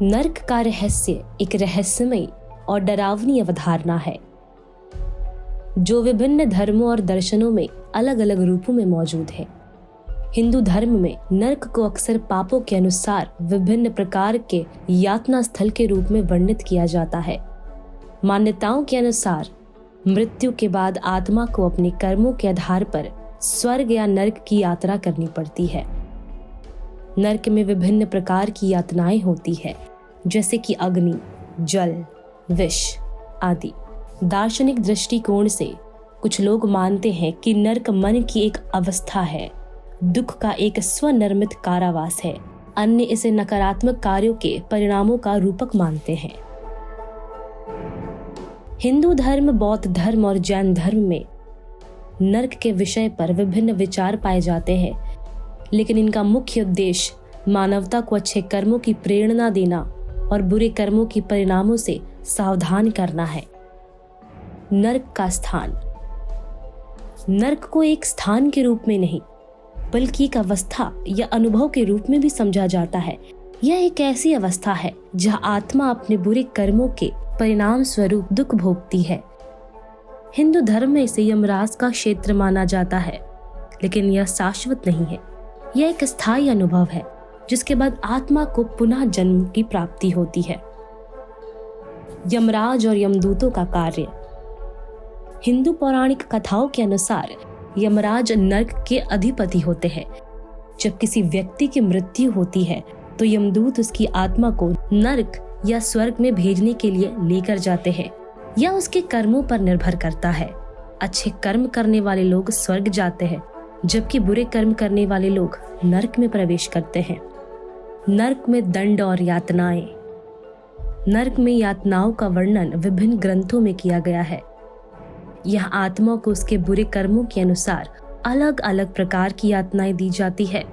नर्क का रहस्य एक रहस्यमयी और डरावनी अवधारणा है जो विभिन्न धर्मों और दर्शनों में अलग अलग रूपों में मौजूद है। हिंदू धर्म में नर्क को अक्सर पापों के अनुसार विभिन्न प्रकार के यातना स्थल के रूप में वर्णित किया जाता है। मान्यताओं के अनुसार मृत्यु के बाद आत्मा को अपने कर्मों के आधार पर स्वर्ग या नर्क की यात्रा करनी पड़ती है। नर्क में विभिन्न प्रकार की यातनाएं होती है, जैसे कि अग्नि, जल, विष आदि। दार्शनिक दृष्टिकोण से कुछ लोग मानते हैं कि नर्क मन की एक अवस्था है, दुख का एक स्वनिर्मित कारावास है। अन्य इसे नकारात्मक कार्यों के परिणामों का रूपक मानते हैं। हिंदू धर्म, बौद्ध धर्म और जैन धर्म में नर्क के विषय पर विभिन्न विचार पाए जाते हैं, लेकिन इनका मुख्य उद्देश्य मानवता को अच्छे कर्मों की प्रेरणा देना और बुरे कर्मों के परिणामों से सावधान करना है। नर्क का स्थान। नर्क को एक स्थान के रूप में नहीं, बल्कि एक अवस्था या अनुभव के रूप में भी समझा जाता है। यह एक ऐसी अवस्था है जहां आत्मा अपने बुरे कर्मों के परिणाम स्वरूप दुख भोगती है। हिंदू धर्म में इसे यमराज का क्षेत्र माना जाता है, लेकिन यह शाश्वत नहीं है। यह एक स्थायी अनुभव है जिसके बाद आत्मा को पुनः जन्म की प्राप्ति होती है। यमराज और यमदूतों का कार्य। हिंदू पौराणिक कथाओं के अनुसार यमराज नर्क के अधिपति होते हैं। जब किसी व्यक्ति की मृत्यु होती है तो यमदूत उसकी आत्मा को नर्क या स्वर्ग में भेजने के लिए लेकर जाते हैं। यह उसके कर्मों पर निर्भर करता है। अच्छे कर्म करने वाले लोग स्वर्ग जाते हैं, जबकि बुरे कर्म करने वाले लोग नर्क में प्रवेश करते हैं। नर्क में दंड और यातनाएं। नर्क में यातनाओं का वर्णन विभिन्न ग्रंथों में किया गया है। यह आत्मा को उसके बुरे कर्मों के अनुसार अलग अलग प्रकार की यातनाएं दी जाती है,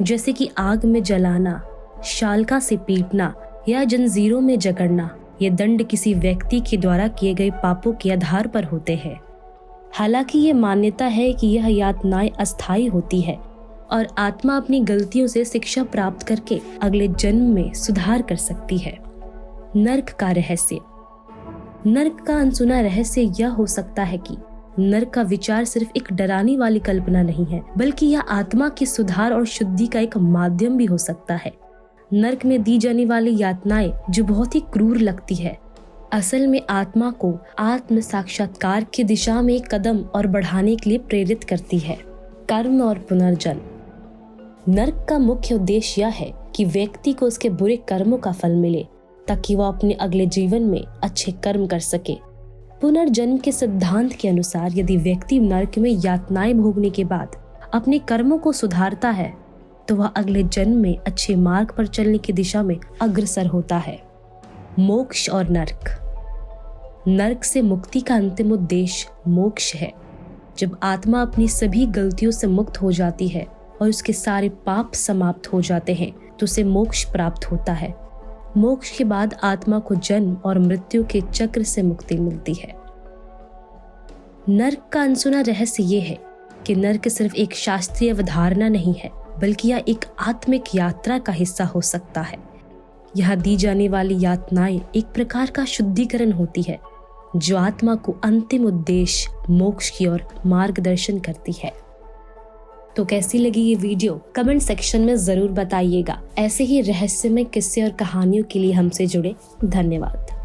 जैसे कि आग में जलाना, शालका से पीटना या जंजीरों में जकड़ना। ये दंड किसी व्यक्ति के द्वारा किए गए पापों के आधार पर होते हैं। हालांकि ये मान्यता है कि यह यातनाएं अस्थायी होती है और आत्मा अपनी गलतियों से शिक्षा प्राप्त करके अगले जन्म में सुधार कर सकती है। नर्क का रहस्य। नर्क का अनसुना रहस्य यह हो सकता है कि नर्क का विचार सिर्फ एक डराने वाली कल्पना नहीं है, बल्कि यह आत्मा के सुधार और शुद्धि का एक माध्यम भी हो सकता है। नर्क में दी जाने वाली यातनाएं जो बहुत ही क्रूर लगती है, असल में आत्मा को आत्म साक्षात्कार की दिशा में एक कदम और बढ़ाने के लिए प्रेरित करती है। कर्म और पुनर्जन्म। नर्क का मुख्य उद्देश्य यह है कि व्यक्ति को उसके बुरे कर्मों का फल मिले, ताकि वह अपने अगले जीवन में अच्छे कर्म कर सके। पुनर्जन्म के सिद्धांत के अनुसार यदि व्यक्ति नर्क में यातनाएं भोगने के बाद अपने कर्मों को सुधारता है, तो वह अगले जन्म में अच्छे मार्ग पर चलने की दिशा में अग्रसर होता है। मोक्ष और नर्क। नर्क से मुक्ति का अंतिम उद्देश्य मोक्ष है। जब आत्मा अपनी सभी गलतियों से मुक्त हो जाती है और उसके सारे पाप समाप्त हो जाते हैं, तो उसे मोक्ष प्राप्त होता है। मोक्ष के बाद आत्मा को जन्म और मृत्यु के चक्र से मुक्ति मिलती है। नर्क का अनसुना रहस्य ये है कि नर्क सिर्फ एक शास्त्रीय अवधारणा नहीं है, बल्कि यह एक आत्मिक यात्रा का हिस्सा हो सकता है। यहाँ दी जाने वाली यातनाएं एक प्रकार का शुद्धिकरण होती है, जो आत्मा को अंतिम उद्देश्य मोक्ष की ओर मार्गदर्शन करती है। तो कैसी लगी ये वीडियो कमेंट सेक्शन में जरूर बताइएगा। ऐसे ही रहस्यमय किस्से और कहानियों के लिए हमसे जुड़े। धन्यवाद।